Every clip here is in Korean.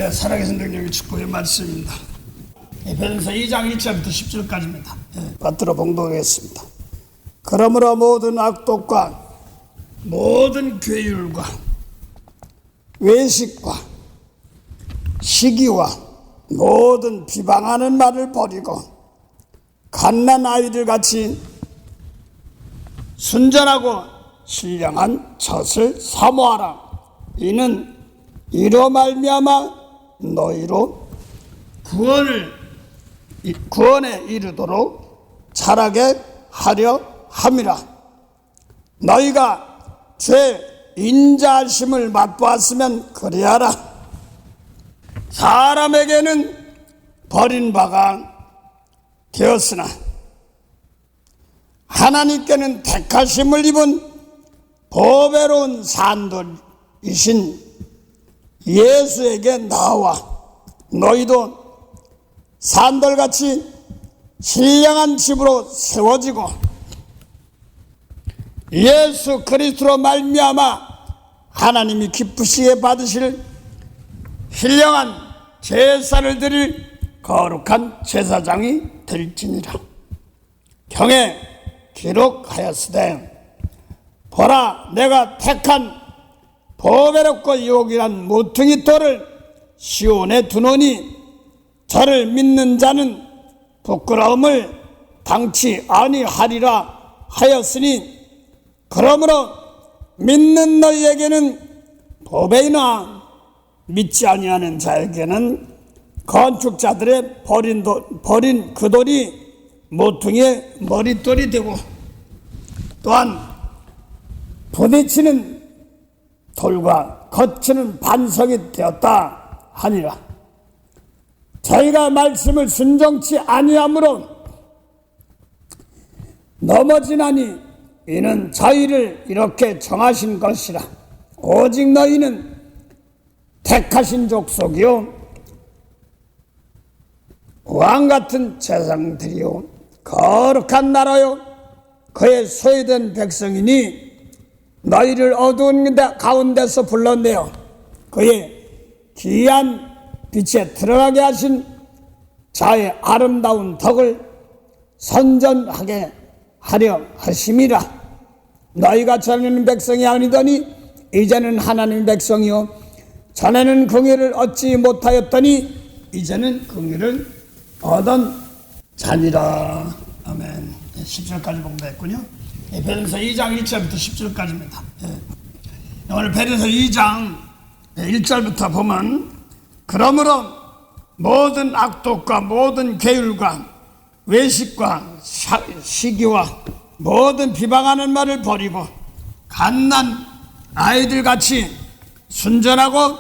살아계신 능력의 축복의 말씀입니다. 에베소서 2장 1절부터 10절까지입니다. 받들어 봉독하겠습니다. 그러므로 모든 악독과 모든 괴율과 외식과 시기와 모든 비방하는 말을 버리고 갓난 아이들 같이 순전하고 신령한 젖을 사모하라. 이는 이로 말미암아 너희로 구원에 이르도록 자라게 하려 함이라. 너희가 죄 인자하심을 맛보았으면 그리하라. 사람에게는 버린 바가 되었으나 하나님께는 택하심을 입은 보배로운 산돌이신 예수에게 나와 너희도 산돌같이 신령한 집으로 세워지고 예수 그리스도로 말미암아 하나님이 기쁘시게 받으실 신령한 제사를 드릴 거룩한 제사장이 될지니라. 경에 기록하였으되 보라, 내가 택한 보배롭고 유혹이란 모퉁이 돌을 시온에 두노니 저를 믿는 자는 부끄러움을 당치 아니하리라 하였으니, 그러므로 믿는 너희에게는 보배이나 믿지 아니하는 자에게는 건축자들의 버린 그 돌이 모퉁이의 머릿돌이 되고 또한 부딪히는 돌과 거치는 반석이 되었다 하니라. 저희가 말씀을 순종치 아니하므로 넘어지나니 이는 저희를 이렇게 정하신 것이라. 오직 너희는 택하신 족속이요 왕같은 제사장들이요 거룩한 나라요 그의 소유된 백성이니 너희를 어두운 가운데서 불러내어 그의 귀한 빛에 들어가게 하신 자의 아름다운 덕을 선전하게 하려 하심이라. 너희가 전에는 백성이 아니더니 이제는 하나님의 백성이요 전에는 긍휼을 얻지 못하였더니 이제는 긍휼을 얻은 자니라. 아멘. 10절까지 공부했군요. 베드로서 2장 1절부터 10절까지입니다. 오늘 베드로서 2장 1절부터 보면, 그러므로 모든 악독과 모든 괴율과 외식과 시기와 모든 비방하는 말을 버리고 갓난 아이들같이 순전하고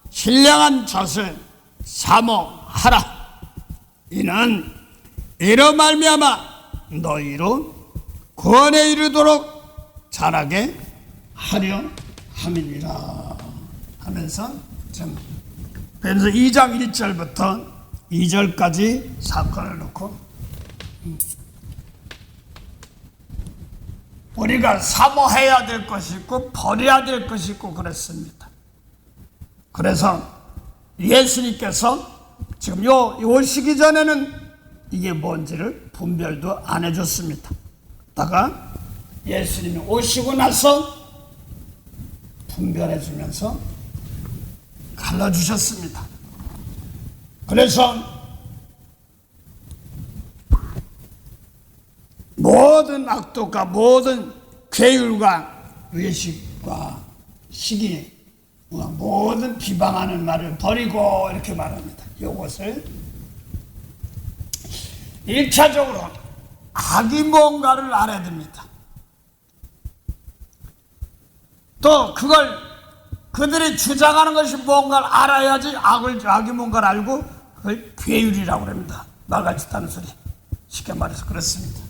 신령한 젖을 사모하라. 이는 이로 말미암아 너희로 구원에 이르도록 자라게 하려 함이니라 하면서 좀 베드로서 2장 1절부터 2절까지 사건을 놓고 우리가 사모해야 될 것이 있고 버려야 될 것이 있고 그랬습니다. 그래서 예수님께서 지금 요 오시기 전에는 이게 뭔지를 분별도 안 해줬습니다. 다가 예수님이 오시고 나서 분별해주면서 갈라주셨습니다. 그래서 모든 악독과 모든 괴율과 외식과 시기, 모든 비방하는 말을 버리고 이렇게 말합니다. 이것을 1차적으로 악이 뭔가를 알아야 됩니다. 또 그걸 그들이 주장하는 것이 뭔가를 알아야지 악이 뭔가를 알고 그걸 괴율이라고 합니다. 말같이 타는 소리. 쉽게 말해서 그렇습니다.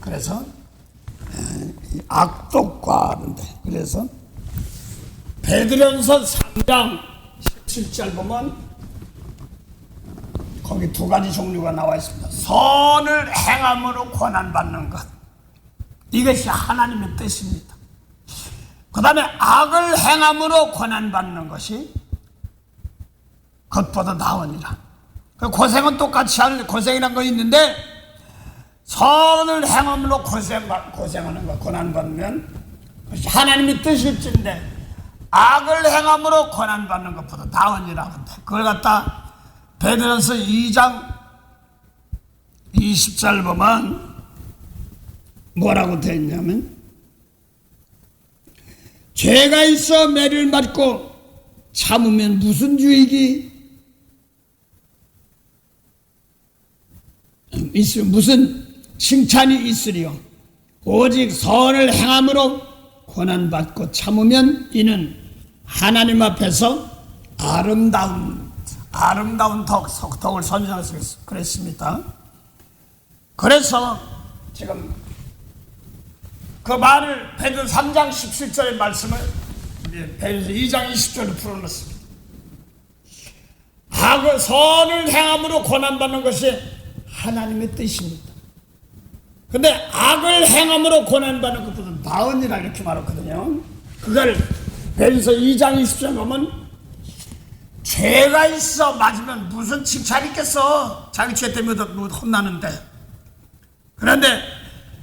그래서 악독과 하는데, 그래서 베드로전서 3장 17절 보면 거기 두 가지 종류가 나와 있습니다. 선을 행함으로 고난받는 것, 이것이 하나님의 뜻입니다. 그 다음에 악을 행함으로 고난받는 것이 그것보다 나으니라. 고생은 똑같이 하는 고생이라는 거 있는데 선을 행함으로 고생하는 거 고난받으면 그것이 하나님의 뜻일진데 악을 행함으로 고난받는 것보다 나으니라. 그걸 갖다 베드로서 2장 20절 보면 뭐라고 되어 있냐면 죄가 있어 매를 맞고 참으면 무슨 유익이 무슨 칭찬이 있으리요. 오직 선을 행함으로 고난받고 참으면 이는 하나님 앞에서 아름다운 덕을 선전할 수 있습니다. 그랬습니다. 그래서 지금 그 말을 베드로 3장 17절의 말씀을 베드로 2장 20절로 풀어놓습니다. 악을 선을 행함으로 고난받는 것이 하나님의 뜻입니다. 근데 악을 행함으로 고난받는 것보다 나으니라 이렇게 말했거든요. 그걸 베드로서 2장 20절 보면 죄가 있어 맞으면 무슨 칭찬이 있겠어. 자기 죄 때문에 혼나는데. 그런데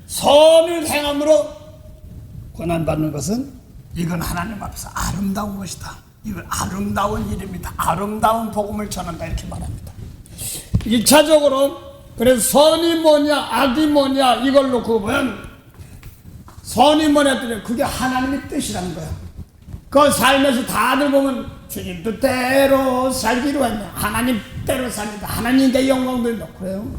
선을 행함으로 고난받는 것은 이건 하나님 앞에서 아름다운 것이다. 이건 아름다운 일입니다. 아름다운 복음을 전한다 이렇게 말합니다. 1차적으로 그래서 선이 뭐냐 악이 뭐냐 이걸 놓고 보면 선이 뭐냐 했더니 그게 하나님의 뜻이라는 거야. 그 삶에서 다들 보면 주님 뜻대로 살기로 했냐 하나님 뜻대로 삽니다. 하나님께 영광 돌린다 그래요.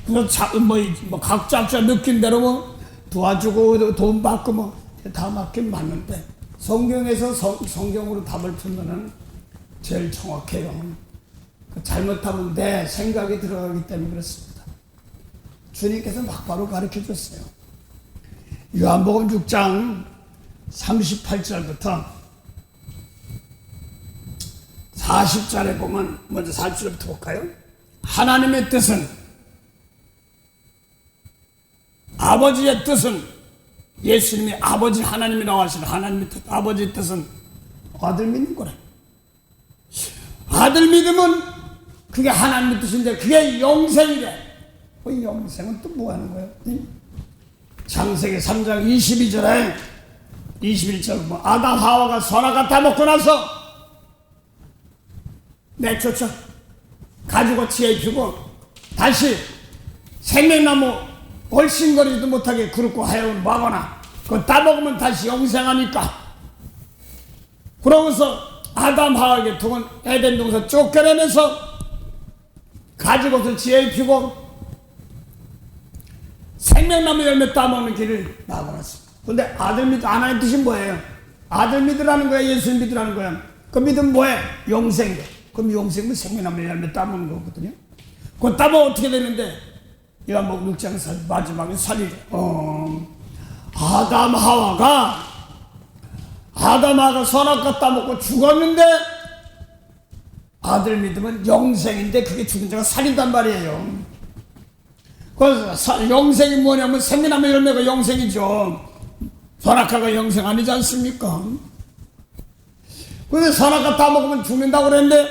그래서 뭐 각자 느낀 대로 뭐 도와주고 돈 받고 뭐 다 맞긴 맞는데 성경에서 성경으로 답을 풀면은 제일 정확해요. 잘못하면 내 생각이 들어가기 때문에 그렇습니다. 주님께서 막바로 가르쳐 줬어요. 요한복음 6장 38절부터 40절에 보면 먼저 40절부터 볼까요? 하나님의 뜻은 아버지의 뜻은 예수님이 아버지 하나님이라고 하시는 하나님의 뜻 아버지의 뜻은 아들 믿는 거래. 아들 믿으면 그게 하나님의 뜻인데 그게 영생이래. 그 영생은 또 뭐 하는 거예요? 창세기 3장 22절에 21절 뭐 아담 하와가 선악과 다 먹고 나서 내쫓아 가지고 지혜 피고 다시 생명나무 얼씬거리지도 못하게 그렇고 하여금 먹거나 그거 다 먹으면 다시 영생하니까 그러고서 아담 하와에게 두건 에덴 동산 쫓겨내면서 가지고서 지혜 피고 생명나무 열매 따먹는 길을 나가놨습니다. 근데 아들 믿 하나님 뜻이 뭐예요? 아들 믿으라는 거야 예수 믿으라는 거야. 그 믿음 뭐해? 영생이래. 그럼 영생은 생명나무 열매 따먹는 거거든요. 그거 따먹으면 어떻게 되는데 요한복음 6장 마지막에 살이래. 아담 하와가 선악과 따먹고 죽었는데 아들 믿으면 영생인데 그게 죽은 자가 살인단 말이에요. 그래서 영생이 뭐냐면 생명나무 열매가 영생이죠. 선악과가 영생 아니지 않습니까? 근데 선악과 따먹으면 죽는다고 그랬는데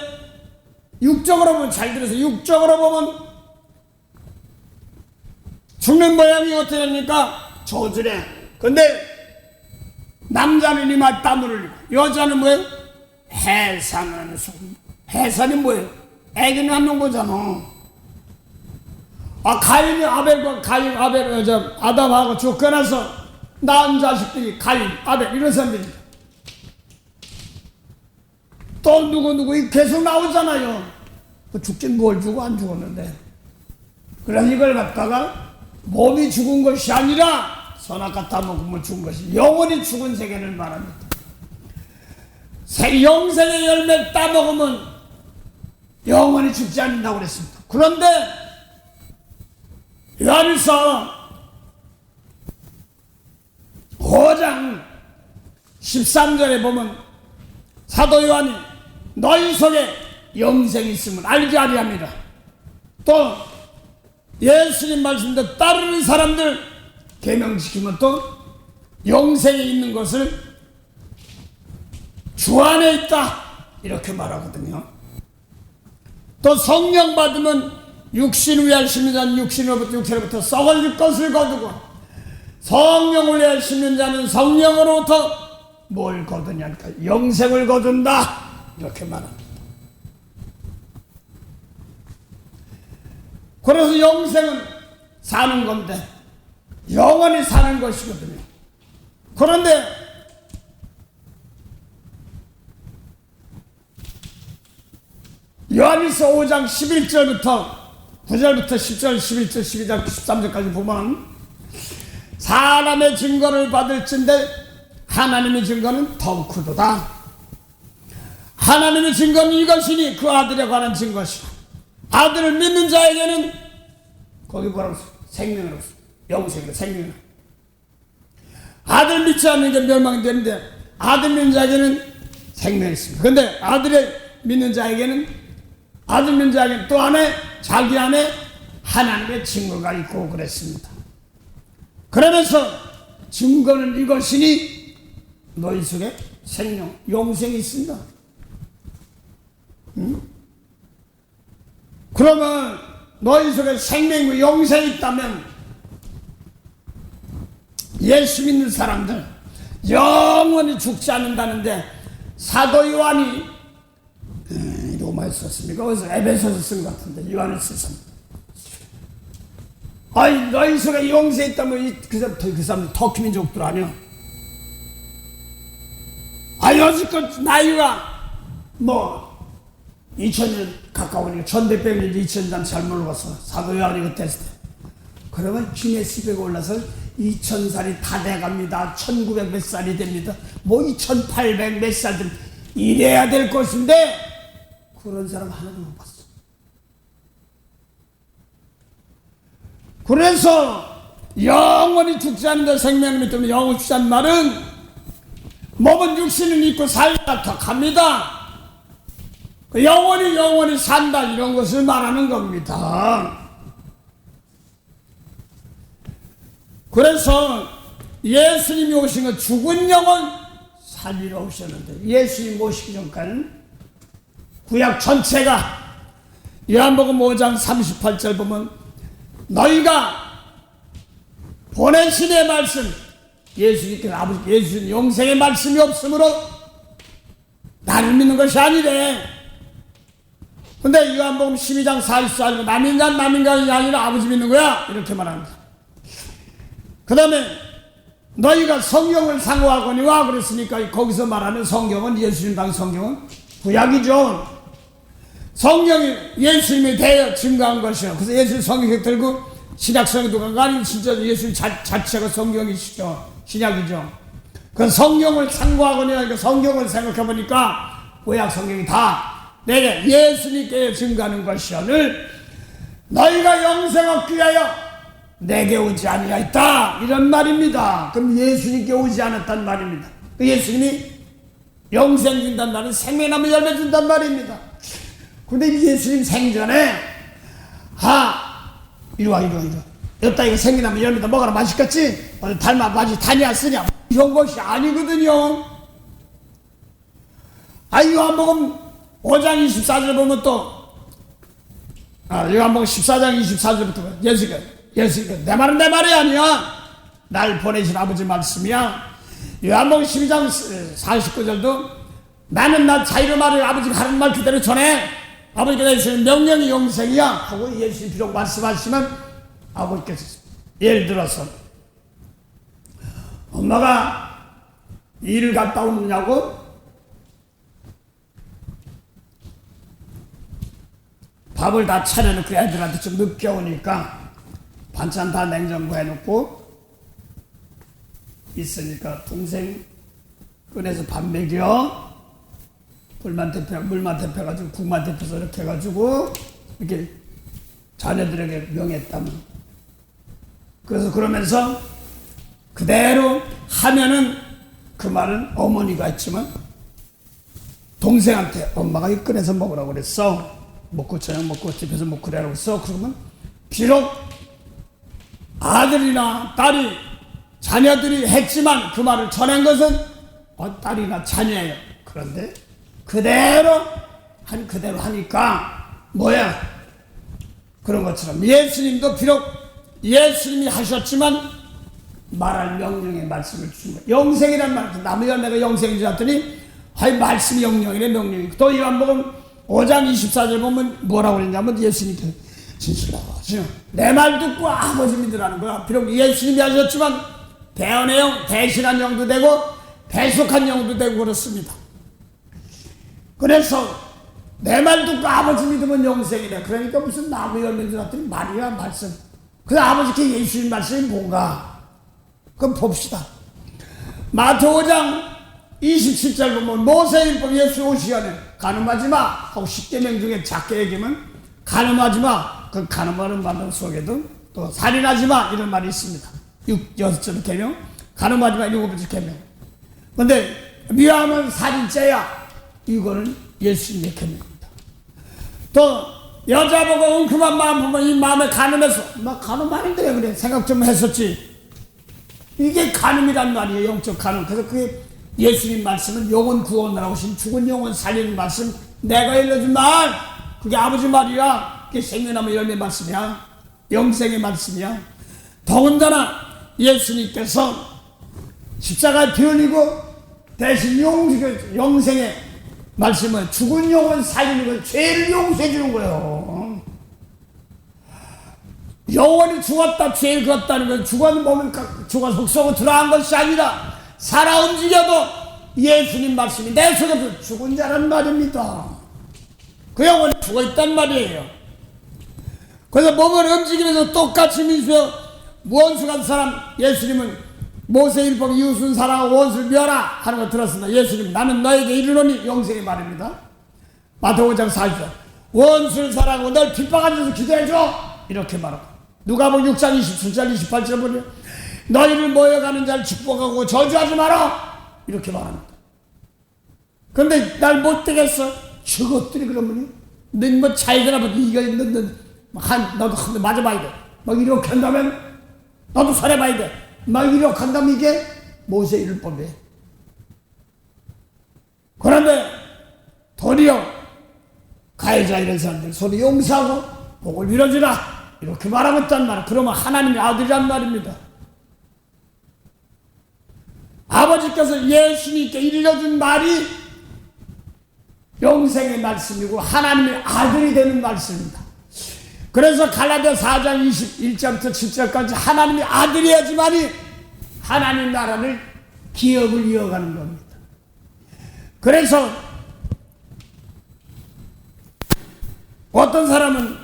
육적으로 보면 잘 들어서 육적으로 보면 죽는 모양이 어떻게 됩니까? 저주래. 근데 남자는 이마 땀을 흘리고 여자는 뭐예요? 해산하는 소금. 해산이 뭐예요? 애기 낳는 거잖아. 가인이 아벨 아담하고 쫓겨나서 낳은 자식들이 가인, 아벨 이런 사람들입니다. 또 누구 계속 나오잖아요. 죽긴 뭘 주고 안 죽었는데. 그래서 이걸 갖다가 몸이 죽은 것이 아니라 선악과 따먹음을 죽은 것이 영원히 죽은 세계를 말합니다. 영생의 열매 따먹으면 영원히 죽지 않는다고 그랬습니다. 그런데 요한일서 5장 13절에 보면 사도 요한이 너희 속에 영생이 있음을 알게 하려 합니다. 또 예수님 말씀대로 따르는 사람들 계명지키면 또 영생에 있는 것을 주 안에 있다 이렇게 말하거든요. 또 성령 받으면 육신 위할 심는 자는 육신으로부터 썩어질 것을 거두고 성령을 위할 심는 자는 성령으로부터 뭘 거두냐 그러니까 영생을 거둔다 이렇게 말합니다. 그래서 영생은 사는 건데 영원히 사는 것이거든요. 그런데 요한일서 5장 11절부터 9절부터 10절, 11절, 12절, 13절까지 보면 사람의 증거를 받을진데 하나님의 증거는 더욱크도다. 하나님의 증거는 이것이니 그 아들에 관한 증거시라. 아들을 믿는 자에게는 거기 뭐라고 써? 생명이라고 써. 영생이라 생명. 아들 믿지 않는 게 멸망이 되는데 아들 믿는 자에게는 생명이 있습니다. 그런데 아들을 믿는 자에게는 아들 믿는 자에게는 또 안에 자기 안에 하나님의 증거가 있고 그랬습니다. 그러면서 증거는 이것이니 너희 속에 생명, 영생이 있습니다. 그러면 너희 속에 생명과 영생이 있다면 예수 믿는 사람들 영원히 죽지 않는다는데 사도 요한이 로마에 썼습니까? 어디서 에베소서 쓴 것 같은데 요한을 썼습니다. 아니 너희 속에 영생이 있다면 그 사람들 터키 민족들 아니야? 아니 여지껏 나이가 뭐 2000년 가까우니까 1100년 2000년 잘 모르겠어. 사도 요한이 그때 했을 때 그러면 기네스백에 올라서 2000살이 다 돼갑니다. 1900 몇 살이 됩니다. 뭐 2800 몇 살 좀 이래야 될 것인데 그런 사람 하나도 못 봤어. 그래서 영원히 죽지 않는다 생명을 믿으면 영원히 죽지 않는 말은 몸은 육신을 입고 살다 덕합니다. 영원히 산다 이런 것을 말하는 겁니다. 그래서 예수님이 오신 건 죽은 영혼 살리러 오셨는데 예수님 오시기 전까지는 구약 전체가 요한복음 5장 38절 보면 너희가 보내신 의 말씀 예수님께서 아버지 예수님 영생의 말씀이 없으므로 나를 믿는 것이 아니래. 근데 요한복음 12장 44절 남인간이 아니라 아버지 믿는 거야 이렇게 말합니다. 그 다음에 너희가 성경을 상고하거니와 그랬으니까 거기서 말하는 성경은 예수님 당 성경은 구약이죠. 성경이 예수님에 대해 증거한 것이요. 그래서 예수님 성경 들고 신약 성경도 아니 진짜 예수님 자체가 성경이시죠. 신약이죠. 그 성경을 상고하거니와 성경을 생각해보니까 구약 성경이 다 내게 예수님께 증거하는 것이오늘 너희가 영생 얻기 위하여 내게 오지 아니하였다 이런 말입니다. 그럼 예수님께 오지 않았단 말입니다. 그 예수님이 영생 준단 말은 생명나무 열매 준단 말입니다. 근데 예수님 생전에 이리와 여기다 이거 생명나무 열매다 먹어라 맛있겠지? 어디 닮아 맛이 다냐 쓰냐 이런 것이 아니거든요. 요한복음 5장 24절 보면 또 요한복음 14장 24절부터 예수가 내 말은 내 말이 아니야. 날 보내신 아버지 말씀이야. 요한복음 12장 49절도 나는 나 자유로 말을 아버지가 하는 말 그대로 전해. 아버지께서 내주신 명령이 영생이야 하고 예수님 비록 말씀하시면 아버지께서 예를 들어서 엄마가 일을 갔다 오느냐고 밥을 다 차려놓고 애들한테 좀 늦게 오니까 반찬 다 냉장고에 해놓고 있으니까 동생 꺼내서 밥 먹여 물만 데펴가지고 국만 데펴서 이렇게 해가지고 이렇게 자녀들에게 명했다면 그래서 그러면서 그대로 하면은 그 말은 어머니가 했지만 동생한테 엄마가 꺼내서 먹으라고 그랬어. 먹고 저녁 먹고 집에서 먹고 그래라고 했어. 그러면 비록 아들이나 딸이 자녀들이 했지만 그 말을 전한 것은 딸이나 자녀예요. 그런데 그대로 하니까 뭐야? 그런 것처럼 예수님도 비록 예수님이 하셨지만 말할 명령의 말씀을 주신 거예요. 영생이란 말, 나무 열매가 영생인 줄 알았더니 말씀이 영령이래. 명령이. 또 요한복음 5장 24절 보면 뭐라고 그랬냐면 예수님께서 진실하시오 내 말 듣고 아버지 믿으라는 거야. 비록 예수님이 하셨지만 대언의 영, 대신한 영도 되고 대속한 영도 되고 그렇습니다. 그래서 내 말 듣고 아버지 믿으면 영생이래. 그러니까 무슨 나무 열매인 줄 알았더니 말이야 말씀. 그래서 아버지께 예수님 말씀이 뭔가? 그럼 봅시다. 마태오 5장 27절 보면 모세율법 예수 오시기 전에 간음하지 마 하고 10계명 중에 작게 얘기하면 간음하지 마. 그 간음하는 말 속에도 또 살인하지 마 이런 말이 있습니다. 6절 계명, 간음하지 마 7번째 계명. 근데 미워하면 살인죄야. 이거는 예수님의 계명입니다. 또 여자 보고 웅큼한 마음 보면 이 마음에 간음해서 막 간음 아닌데 그래 생각 좀 했었지. 이게 간음이란 말이에요. 영적 간음. 그래서 그게 예수님 말씀은 영혼 구원을 하신 죽은 영혼 살리는 말씀, 내가 일러준 말, 그게 아버지 말이야. 그게 생명나무 열매 말씀이야. 영생의 말씀이야. 더군다나 예수님께서 십자가에 피 흘리고 대신 영생의 말씀은 죽은 영혼 살리는 걸 죄를 용서해 주는 거예요. 영혼이 죽었다, 죄를 걷다는 건 죽은 몸을 죽어 속썩고 들어간 것이 아니라 살아 움직여도 예수님 말씀이 내 속에서 죽은 자란 말입니다. 그 영혼이 죽어있단 말이에요. 그래서 몸을 움직이면서 똑같이 민수여 원수 같은 사람, 예수님은 모세율법 이웃은 사랑하고 원수를 미워라 하는 거 들었습니다. 예수님 나는 너에게 이르노니 영생의 말입니다. 마태오 5장 40절 원수를 사랑하고 널 핍박한 자에서 기도해줘 이렇게 말하고 누가복음 6장 27절 28절 보면 너희를 모여가는 자를 축복하고 저주하지 마라 이렇게 말합니다. 그런데 날 못 되겠어 저것들이 그러면 너 차이거나 이거 너도 한 대 맞아봐야 돼 막 이렇게 한다면 너도 살해봐야 돼 막 이렇게 한다면 이게 모세율법이에요. 그런데 도리어 가해자 이런 사람들 서로 용서하고 복을 빌어주라 이렇게 말하고 있단 말이야. 그러면 하나님의 아들이란 말입니다. 아버지께서 예수님께 일러준 말이 영생의 말씀이고 하나님의 아들이 되는 말씀입니다. 그래서 갈라디아 4장 21절부터 7절까지 하나님의 아들이야지만이 하나님 나라를 기업을 이어가는 겁니다. 그래서 어떤 사람은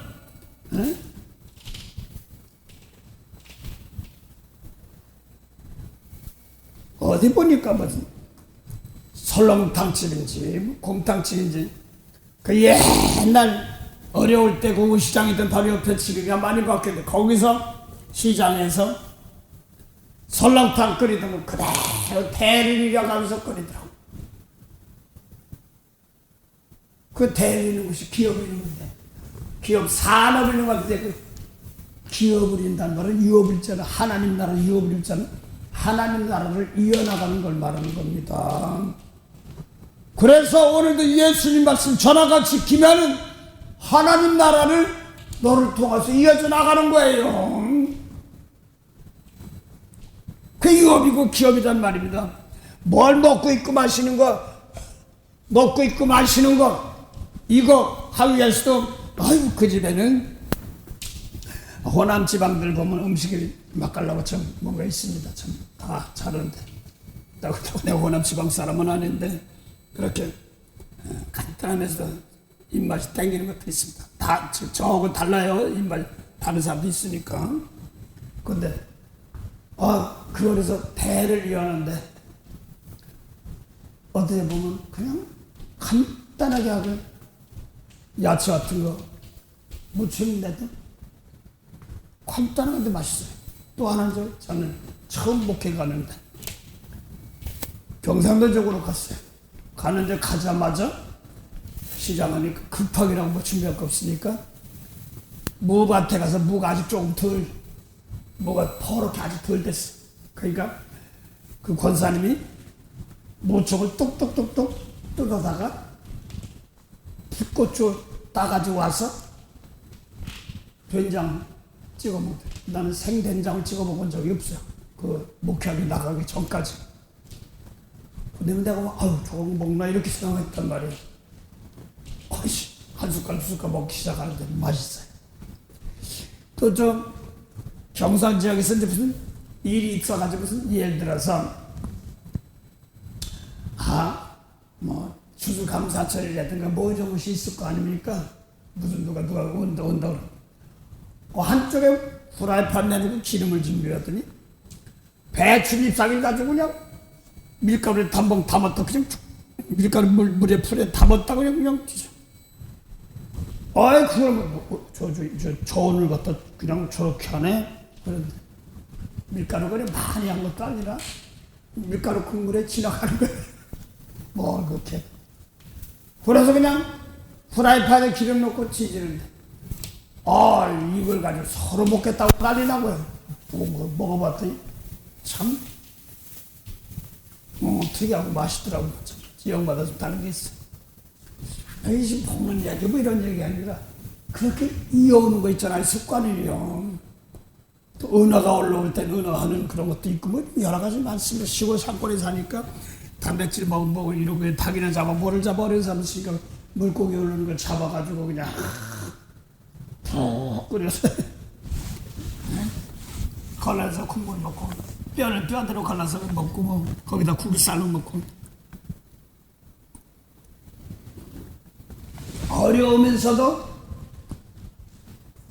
어디 보니까 무슨 설렁탕집인지 곰탕집인지 그 옛날 어려울 때 그 시장이던 바로 옆에 집이가 많이 바뀌었는데 거기서 시장에서 설렁탕 끓이던 거 그대로 대를 이어가면서 끓이더라고. 그 대를 이는 것이 기업을 이는 건데 기업 산업을 이는 건데 그 기업을 인다는 말은 유업을 있잖아. 하나님 나라 유업을 있잖아. 하나님 나라를 이어나가는 걸 말하는 겁니다. 그래서 오늘도 예수님 말씀 전하가 지키면은 하나님 나라를 너를 통해서 이어져 나가는 거예요. 그 유업이고 기업이란 말입니다. 뭘 먹고 있고 마시는 거, 이거 하기 위해서도 아이고 그 집에는 호남 지방들 보면 음식이 맛깔나고 참 뭔가 있습니다. 참 다 잘하는데 내가 호남 지방 사람은 아닌데 그렇게 간단하면서 입맛이 땡기는 것도 있습니다. 다 저하고 달라요. 입맛 다른 사람도 있으니까. 근데 그거에서 대를 이어하는데 어떻게 보면 그냥 간단하게 하고 야채 같은 거 무침인데도 간단한데 맛있어요. 또 하나는 저는 처음 목회 가는데 경상도 쪽으로 갔어요. 가는데 가자마자 시장하니 급하기라고 뭐 준비할 거 없으니까 무밭에 가서 무가 아직 조금 덜 뭐가 퍼렇게 아주 덜 됐어. 그러니까 그 권사님이 모촉을 똑똑똑똑 뜯어다가 풋고추 따가지고 와서 된장 찍어 먹대. 나는 생된장을 찍어 먹은 적이 없어요. 그 목회하기 나가기 전까지. 근데 내가 아유 저거 먹나 이렇게 생각했단 말이에요. 아이씨 한 숟갈 두 숟갈 먹기 시작하는데 맛있어요. 또 좀 경상 지역에서 이제 무슨 일이 있어가지고 무슨 예를 들어서 뭐 추수감사절이라든가 뭐 이런 것이 있을 거 아닙니까? 무슨 누가 온다 그러고 한쪽에 후라이팬 내놓고 기름을 준비하더니 배추 잎사귀를 가지고 그냥 밀가루에 담봉 담았다 그냥 밀가루 물에 풀에 담았다고 그냥 아이 그걸 저 저온을 갖다 그냥 저렇게 하네. 그런데 밀가루가 그냥 많이 한 것도 아니라 밀가루 국물에 지나가는 거예요. 뭐 그렇게. 그래서 그냥 프라이팬에 기름 넣고 지지는데 이걸 가지고 서로 먹겠다고 난리나고요. 먹어봤더니 참 특이하고 맛있더라고요. 지역마다 좀 다른 게 있어요. 이 먹는 얘기 뭐 이런 얘기 아니라 그렇게 이어오는 거 있잖아요. 습관이요. 또 은하가 올라올 땐 은하하는 그런 것도 있고 뭐 여러 가지 많습니다. 시골 산골에 사니까 단백질 먹고 이런 거 닭이나 잡아 뭐를 잡아 어린 사람 있으니까 물고기 오르는 걸 잡아가지고 그냥 푹 끓여서 갈라서 국물 넣고 뼈는 뼈대로 갈라서 먹고 뭐 거기다 국을 쌀로 먹고 어려우면서도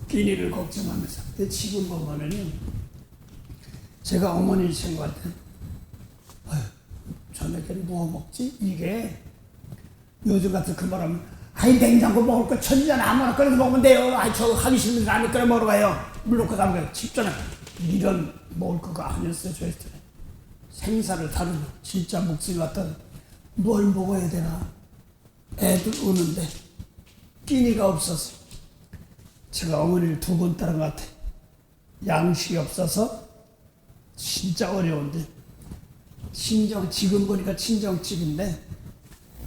끼니를 걱정하면서. 근데 지금 보면은 제가 어머니 생각할 때 저녁에는 뭐 먹지? 이게 요즘 같은 그 말하면 냉장고 먹을 거 천지잖아. 아무나 끓여서 먹으면 돼요. 저 하기 싫으면 라면 끓여 먹으러 가요. 물 넣고 가면 돼요. 쉽잖아. 이런 먹을 거가 아니었어요. 저희 때는 생사를 다루는 진짜 목숨이 왔다. 뭘 먹어야 되나. 애들 우는데 끼니가 없어서 제가 어머니를 2번 따른 것 같아. 양식이 없어서 진짜 어려운데 지금 보니까 친정집인데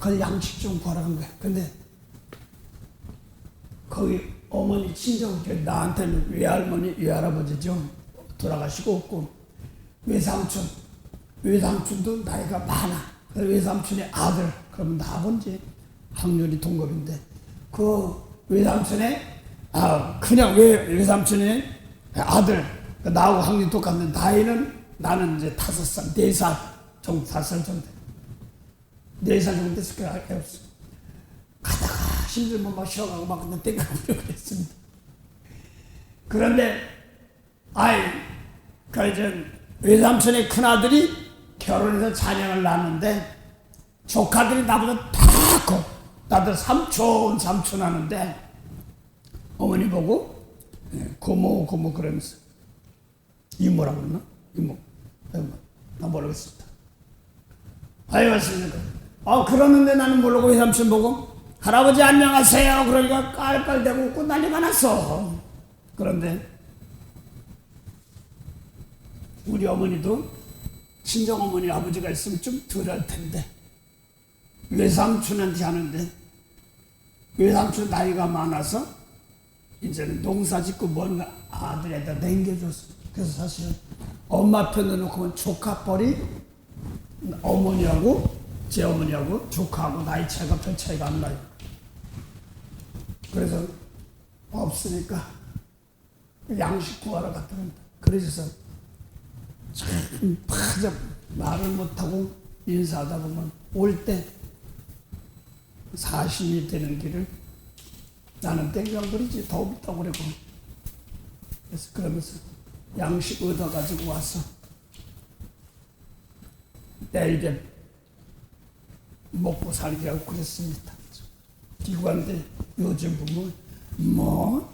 거기 양식 좀 구하라는 거야. 근데 거기 어머니 친정집 나한테는 외할머니 외할아버지죠. 돌아가시고 없고 외삼촌도 나이가 많아. 외삼촌의 아들 그러면 나하고 이제 학년이 동갑인데 그 외삼촌의 그냥 외삼촌의 아들 나하고 학년이 똑같은데 나는 이제 5살, 4살 정도, 5살 정도 4살 정도 됐을 거야. 없어. 가다가 힘들면 막 쉬어가고 막 그냥 땡가고 그랬습니다. 그런데 그 이제 외삼촌의 큰아들이 결혼해서 자녀를 낳았는데 조카들이 나보다 다 커. 나도 삼촌 하는데 어머니 보고 고모 그러면서 이모라고 그러나? 이모 나 모르겠습니다. 맞습니까? 그러는데 나는 모르고 외삼촌 보고 할아버지 안녕하세요 그러니까 깔깔대고 웃고 난리가 났어. 그런데 우리 어머니도 친정어머니 아버지가 있으면 좀 덜 할 텐데 외삼촌한테 하는데 외삼촌 나이가 많아서 이제는 농사 짓고 뭔가 아들에다 남겨줬어. 그래서 사실은 엄마 편에 놓고 보면 조카뻘이 어머니하고 제 어머니하고 조카하고 나이 차이가 별 차이가 안 나요. 그래서 없으니까 양식 구하러 갔더니 그래서 참 파자 말을 못하고 인사하다 보면 올 때 40이 되는 길을 나는 땡깡거리지 더 없다고 그러고 그래서 그러면서 양식 얻어가지고 와서 내일에 먹고 살게 하고 그랬습니다. 기관데 요즘 보면 뭐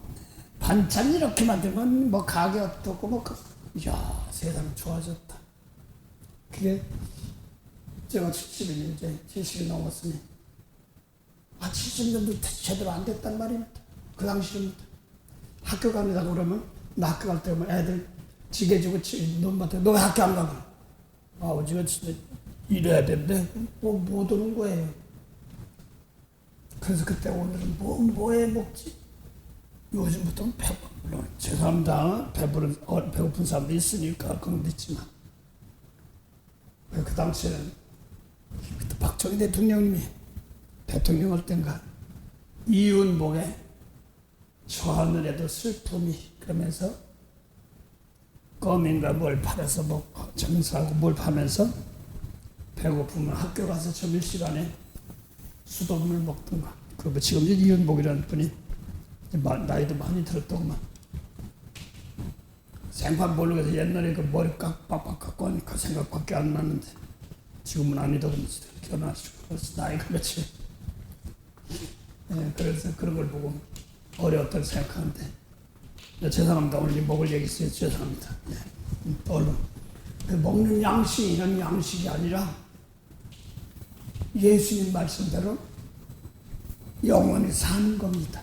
반찬 이렇게 만들면 뭐 가게 어떻고 뭐 이야 세상 좋아졌다. 그게 제가 70이 이제 70이 넘었으니 70년도 제대로 안 됐단 말입니다. 그 당시는 학교 갑니다 그러면 나 학교 갈 때 보면 애들 지게 주고 놈한테 너 왜 학교 안 가고? 아버지가 진짜 일해야 되는데 못 오는 거예요. 그래서 그때 오늘은 뭐해 먹지? 요즘부터는 물론 죄송합니다. 배고픈 사람도 있으니까 그건 있지만 그 당시에는 그때 박정희 대통령님이 대통령 할 땐가 이윤복에 저 하늘에도 슬픔이 그러면서 껌인가 뭘 팔아서 먹고 정사하고 뭘 파면서 배고프면 학교 가서 점심시간에 수돗물 먹던가. 그리고 지금 이윤복이라는 분이 나이도 많이 들었더구만. 생판 모르겠어. 옛날에 그 머리 빡빡 깎고 하니까 그 생각밖에 안 나는데 지금은 아니더군지 결혼하시고 그래서 나이가 몇이. 그래서 그런 걸 보고 어려웠다고 생각하는데 죄송합니다. 오늘 먹을 얘기 있어요. 죄송합니다. 얼른 먹는 양식 이런 양식이 아니라 예수님 말씀대로 영원히 사는 겁니다.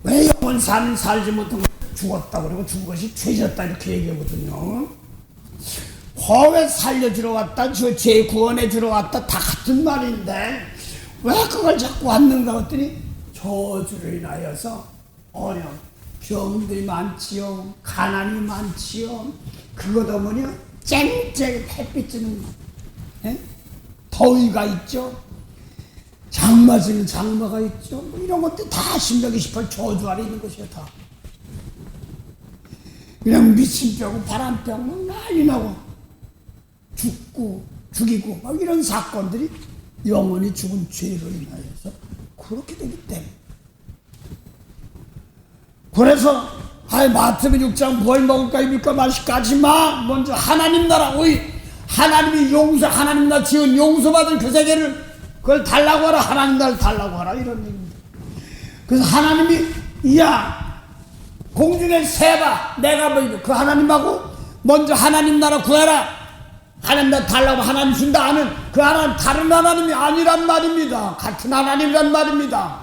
왜 영원 살지 못한 죽었다 그러고 죽은 것이 죄졌다 이렇게 얘기하거든요. 왜 살려주러 왔다 죄 구원해 주러 왔다 다 같은 말인데 왜 그걸 자꾸 왔는가 했더니 저주로 인하여서 어려움 병들이 많지요. 가난이 많지요. 그거다 보니 쨍쨍 햇빛 쬐는 더위가 있죠. 장마지는 장마가 있죠. 뭐 이런 것들 다 신명이 18 저주 아래 있는 것이에요. 다 그냥 미친병 바람병 난리 나고 죽이고 막 이런 사건들이 영원히 죽은 죄로 인하여서 그렇게 되기 때문에 그래서 마태복음 6장 뭘 먹을까 입을까 마실까 하지마. 먼저 하나님 나라 하나님이 하나님 나라 지은 용서받은 그 세계를 그걸 달라고 하라. 하나님 나라를 달라고 하라 이런 얘기입니다. 그래서 하나님이 공중에 새봐 내가 그 하나님하고 먼저 하나님 나라 구해라. 하나님 나라 달라고 하나님 준다 하는 그 하나님 다른 하나님이 아니란 말입니다. 같은 하나님이란 말입니다.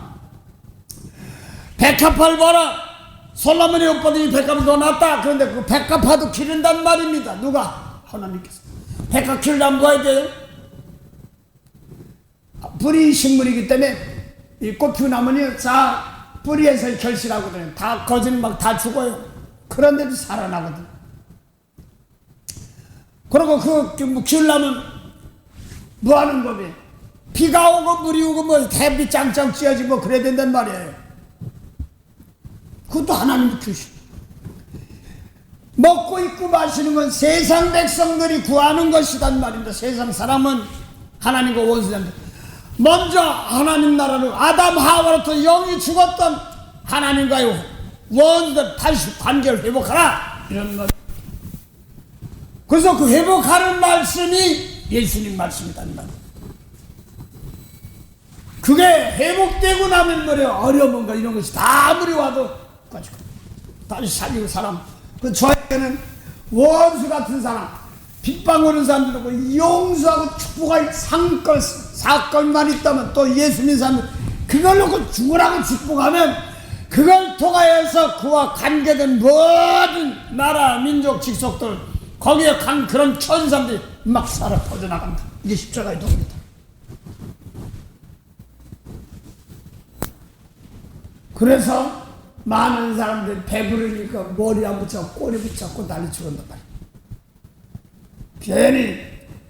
백합화를 봐라. 솔로몬이 오빠들이 백합을 더 낫다. 그런데 그 백합화도 기른단 말입니다. 누가? 하나님께서. 백합 기르려면 뭐 해야 돼요? 뿌리 식물이기 때문에 이 꽃 피운 나무니 뿌리에서 결실하거든요. 다 거지는 막 다 죽어요. 그런데도 살아나거든. 그리고 키우려면 뭐 하는 법이에요? 비가 오고 물이 오고 뭐 햇빛 짱짱 쬐야지 뭐 그래야 된단 말이에요. 그것도 하나님이 주시고 먹고 입고 마시는 건 세상 백성들이 구하는 것이란 말입니다. 세상 사람은 하나님과 원수인데 먼저 하나님 나라를 아담 하와로부터 영이 죽었던 하나님과의 원수들 다시 관계를 회복하라 이런 것. 그래서 그 회복하는 말씀이 예수님 말씀이란 말이에요. 그게 회복되고 나면 말이에요. 어려움과 이런 것이 다 아무리 와도 다시 살리고 사람. 저에게는 원수 같은 사람, 빗방 오는 사람들하고 용서하고 축복할 사건만 있다면 또 예수 믿는 사람들 그걸 놓고 죽으라고 축복하면 그걸 통하여서 그와 관계된 모든 나라, 민족, 직속들 거기에 간 그런 천사들이 막 살아 퍼져나간다. 이게 십자가의 도입니다. 그래서 많은 사람들이 배부르니까 머리 안 붙잡고 꼬리 붙잡고 난리 치는단 말이야. 괜히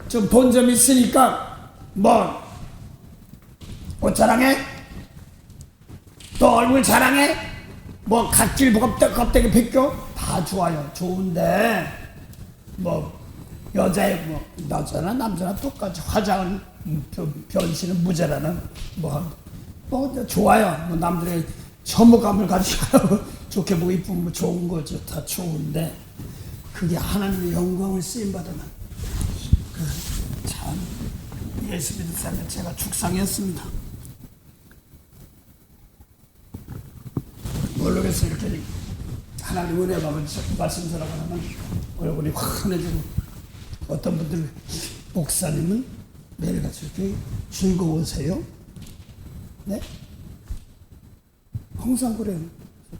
좀 돈 좀 있으니까 옷 자랑해? 또 얼굴 자랑해? 각질 껍데기 벗겨? 다 좋아요. 좋은데 여자애 여자나 남자나 똑같이 화장은 변신은 무죄라는 좋아요. 남들의 혐오감을 가지고 좋게 보고 이쁘면 좋은 거죠. 다 좋은데 그게 하나님의 영광을 쓰임받으면 참 예수 믿는 사람은 제가 죽상이었습니다. 모르겠어요. 이렇게 하나님 은혜 받은 말씀 전하고 나면 얼굴이 환해지고 어떤 분들 목사님은 매일같이 이렇게 즐거우세요? 네? 항상 그래요.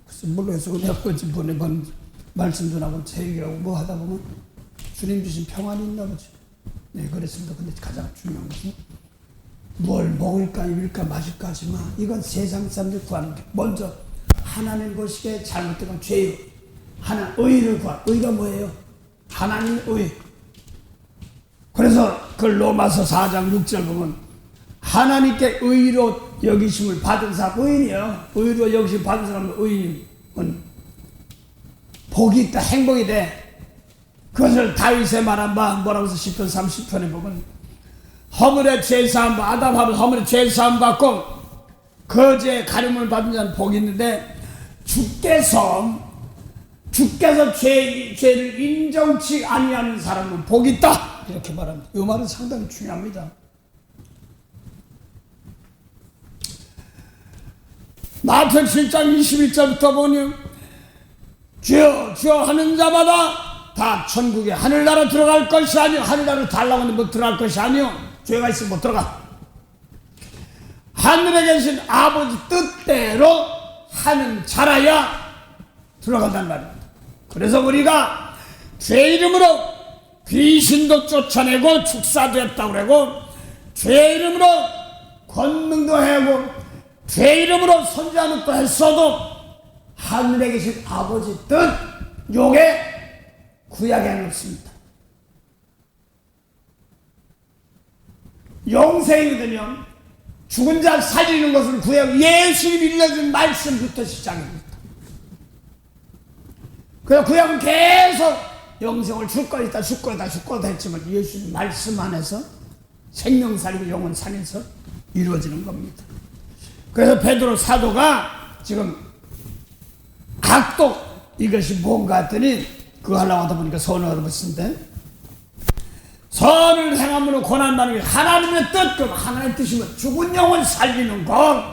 글쎄 모르겠어. 내가 보내본 말씀도 나고 제기하고 뭐 하다 보면 주님 주신 평안이 있나 보죠. 네, 그렇습니다. 근데 가장 중요한 것은 뭘 먹을까 입을까 마실까 하지만 이건 세상 사람들 구하는 게 먼저 하나님 것이게 잘못된 건 죄예요. 하나님 의를 구하. 의가 뭐예요? 하나님 의. 그래서 그 로마서 4장 6절 보면 하나님께 의로 여기심을 받은 사람 의인이요. 의로 여기심을 받은 사람은 의인은 복이 있다, 행복이 돼. 그것을 다윗에 말한 바 뭐라고 해서 10편 30편에 보면 허물의 죄사함 아담 하면 허물의 죄사함 받고 그 죄의 가림을 받은 자는 복이 있는데 주께서 죄를 인정치 아니하는 사람은 복이 있다 이렇게 말합니다. 이 말은 상당히 중요합니다. 마태복음 7장 21절부터 보니 주여 주여 하는 자마다 다 천국에 하늘나라 들어갈 것이 아니요 하늘나라 달라고 하는데 못 들어갈 것이 아니요 죄가 있으면 못 들어가. 하늘에 계신 아버지 뜻대로 하는 자라야 들어간단 말입니다. 그래서 우리가 죄 이름으로 귀신도 쫓아내고 축사됐다고 그러고 죄 이름으로 권능도 하고 죄 이름으로 선지하는 또 했어도 하늘에 계신 아버지 뜻 요게 구약에는 없습니다. 영생이거든요. 죽은 자 살리는 것은 구약 예수님이 일러준 말씀부터 시작입니다. 그래서 구약은 계속 영생을 줄 거다 줄 거다 줄 거다 했지만 예수님 말씀 안에서 생명 살리고 영혼 살려서 이루어지는 겁니다. 그래서 베드로 사도가 지금 악독 이것이 뭔가 했더니 그거 하려고 하다 보니까 선을 얻어봤는데 선을 행함으로 고난받는 게 하나님의 뜻, 그럼 하나님의 뜻이면 죽은 영혼 살리는 거,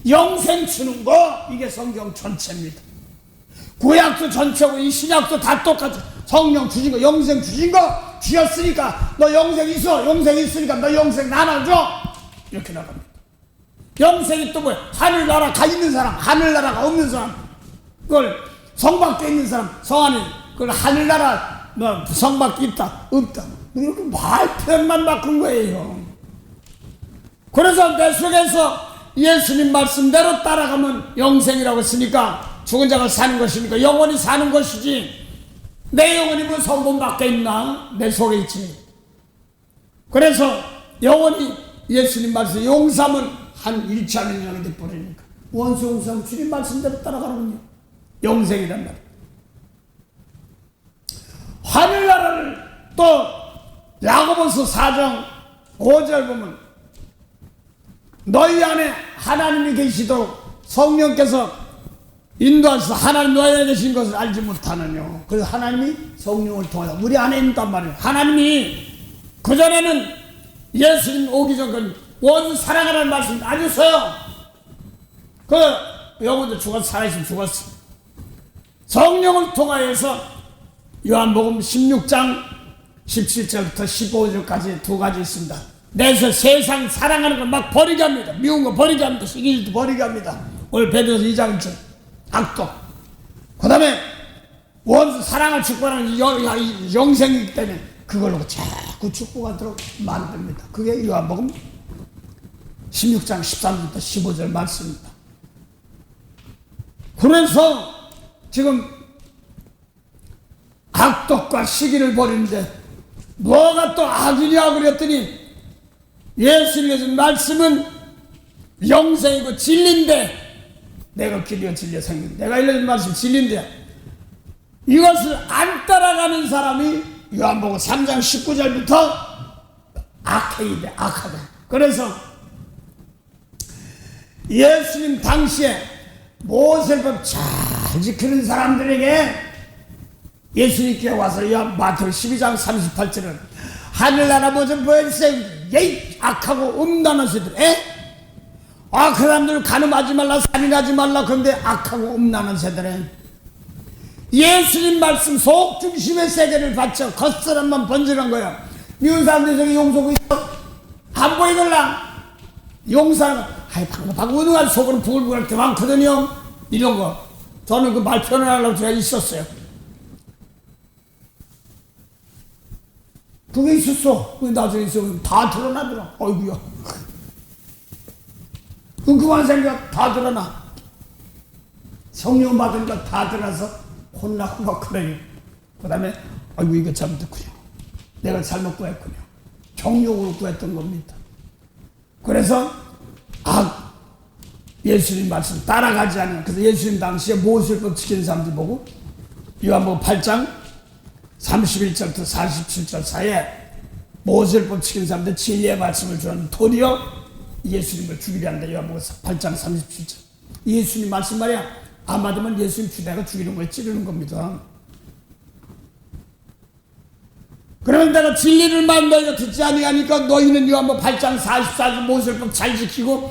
영생 주는 거, 이게 성경 전체입니다. 구약도 전체고 이 신약도 다 똑같아. 성령 주신 거, 영생 주신 거 주셨으니까 너 영생 있어, 영생 있으니까 너 영생 나눠줘 이렇게 나갑니다. 영생이 또 뭐야? 하늘나라 가 있는 사람, 하늘나라가 없는 사람, 그걸 성 밖에 있는 사람, 성 안에 그걸 하늘나라 뭐 성 밖에 있다 없다 이렇게 말 표현만 바꾼 거예요. 그래서 내 속에서 예수님 말씀대로 따라가면 영생이라고 했으니까 죽은 자가 사는 것이니까 영원히 사는 것이지 내 영혼이 뭐 성분 밖에 있나? 내 속에 있지. 그래서 영원히 예수님 말씀 용삼은 한 일치하는 영이 돼버리니까 원수 용삼 주님 말씀대로 따라가는군요. 영생이란 말이에요. 하늘나라를 또 야고보서 4장 5절 보면 너희 안에 하나님이 계시도록 성령께서 인도하셔서 하나님 너희 안에 계신 것을 알지 못하느뇨. 그래서 하나님이 성령을 통하여 우리 안에 있단 말이에요. 하나님이 그전에는 예수님 오기 전까지 원수 사랑하라는 말씀 안 줬어요. 그 영혼도 죽어서 살아있으면 죽었어. 성령을 통하여서 요한복음 16장 17절부터 15절까지 두 가지 있습니다. 내서 세상 사랑하는 걸 막 버리게 합니다. 미운 거 버리게 합니다. 시기질도 버리게 합니다. 오늘 베드로서 2장 1절 악독. 그 다음에 원수 사랑을 축복하는 영생이기 때문에 그걸로 자꾸 축복하도록 만듭니다. 그게 요한복음 16장 13절부터 15절 말씀입니다. 그래서 지금 악독과 시기를 버리는데 뭐가 또 악이냐 그랬더니 예수님의 준 말씀은 영생이고 진리인데 내가 길이요 진리요 생명 내가 알려준 말씀 진리인데 이것을 안 따라가는 사람이 요한복음 3장 19절부터 악해이돼 악하다. 그래서 예수님 당시에 모세법 잘 지키는 사람들에게 예수님께 와서 마태복음 12장 38절은 하늘나라 뭐 좀 보여주세요. 예이 악하고 음란한 새들 그 사람들 간음하지 말라 살인하지 말라. 그런데 악하고 음란한 새들은 예수님 말씀 속 중심의 세계를 받쳐 겉사람만 번지는 거야. 미운 사람들 저기 용서고 있어 안 보이걸랑 용사는 방금 운동한 속으로 부글부글 할 때 많거든요. 이런 거 저는 그 말 표현하려고 제가 있었어요. 그게 있었어. 그게 나중에 있으면 다 드러나더라. 어이구야. 그만 생각 다 드러나. 성령 받은 거 다 드러나서 혼나고 막 그래요. 그 다음에 아이고 이거 잘못했군요. 내가 잘못 구했군요. 정욕으로 구했던 겁니다. 그래서 예수님 말씀 따라가지 않는, 그래서 예수님 당시에 모세율법 지키는 사람들 보고 요한복음 8장 31절부터 47절 사이에 모세율법 지키는 사람들 진리의 말씀을 주는 도리어 예수님을 죽이려 한다. 요한복음 8장 37절. 예수님 말씀 말이야. 안 받으면 예수님 주대가 죽이는 거에 찌르는 겁니다. 그러면 내가 진리를 말 너희가 듣지 아니하니까 너희는 요한복음 8장 44절 모세율법 잘 지키고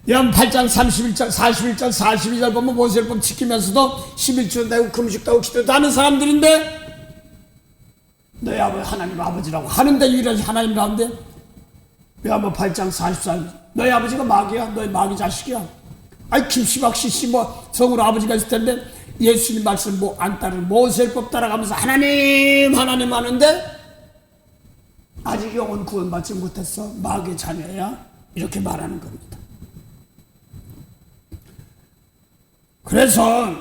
요한복음 8장 31절 41절 42절 보면 모세율법 지키면서도 11조 내고 금식도 하고 기도도 하는 사람들인데 너희 아버지 하나님 아버지라고 하는데 유일하게 하나님 나오는데 요한복음 8장 44절 너희 아버지가 마귀야. 너희 마귀 자식이야. 아이 김씨박씨 뭐 성으로 아버지가 있을 텐데 예수님 말씀 뭐 안 따르는 모세율법 따라가면서 하나님 하는데 아직 영혼 구원받지 못했어. 마귀의 자녀야. 이렇게 말하는 겁니다. 그래서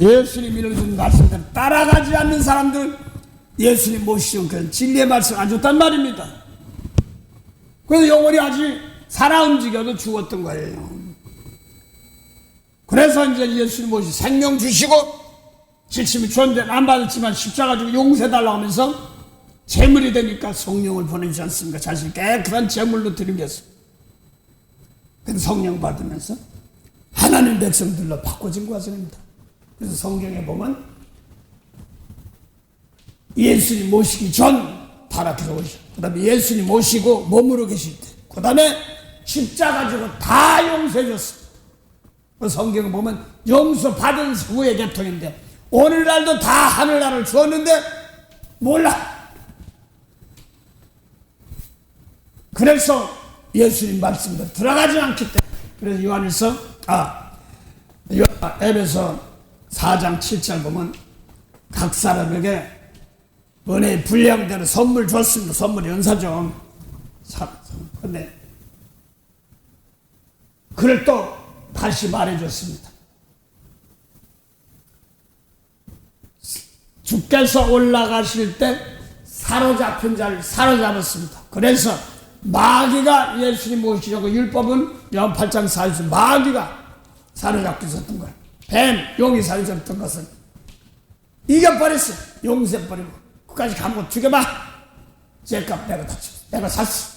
예수님 이런 말씀대로 따라가지 않는 사람들 예수님 모시는 그런 진리의 말씀 안 줬단 말입니다. 그래서 영혼이 아직 살아 움직여도 죽었던 거예요. 그래서 이제 예수님 모시 생명 주시고 질심이 주었는데 안 받았지만 십자가 주고 용서해달라고 하면서 제물이 되니까 성령을 보내주지 않습니까? 자신 깨끗한 제물로 드리겠어. 근데 성령 받으면서 하나님 백성들로 바꿔진 과정입니다. 그래서 성경에 보면 예수님 모시기 전 타락해서 오셔. 그 다음에 예수님 모시고 머무르 계실 때, 그 다음에 십자가 주고 다 용서해 줬어. 그 성경에 보면 용서 받은 후의 계통인데 오늘날도 다 하늘나라를 주었는데 몰라. 그래서 예수님 말씀도 들어가지 않기 때문에 그래서 요한에서 에베소 4장 7절 보면 각 사람에게 은혜의 분량대로 선물 줬습니다. 선물이 연사죠. 근데 그를 또 다시 말해줬습니다. 주께서 올라가실 때 사로잡힌 자를 사로잡았습니다. 그래서 마귀가 예수님 모시려고 율법은 요한 8장 40절 마귀가 사로잡고 있었던 거예요. 뱀, 용이 사로잡던 것은 이겨버렸어. 용서해버리고 끝까지 감고 죽여봐. 죄값 내가 다 줬어. 내가 샀어.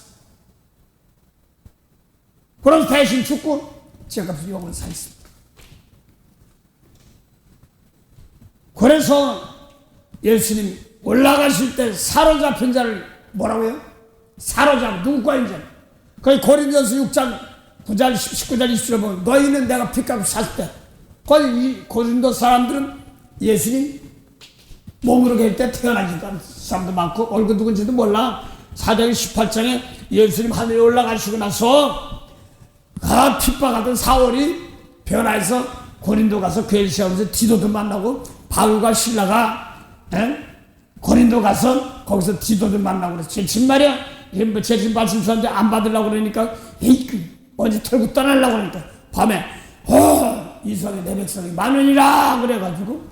그럼 대신 죽고 죄값을 용을 사했습니다. 그래서 예수님 올라가실 때 사로잡힌 자를 뭐라고요? 사로잡은 누구가 이제 거기 고린도서 6장 9절 19절 20절에 보면 너희는 내가 핏값을 샀을 때 거기 이 고린도 사람들은 예수님 몸으로 계실 때 태어나지도 않은 사람도 많고 얼굴 누군지도 몰라. 사도행 18장에 예수님 하늘에 올라가시고 나서 핍박하던 사울이 변화해서 고린도 가서 교회를 세우면서 디도도 만나고 바울과 신라가 고린도 가서 거기서 디도도 만나고 그래서 제친 말이야. 제친 말씀 주는데 안 받으려고 그러니까 어디 털고 떠나려고 그러니까 밤에 이성의 내 백성이 많으니라 그래가지고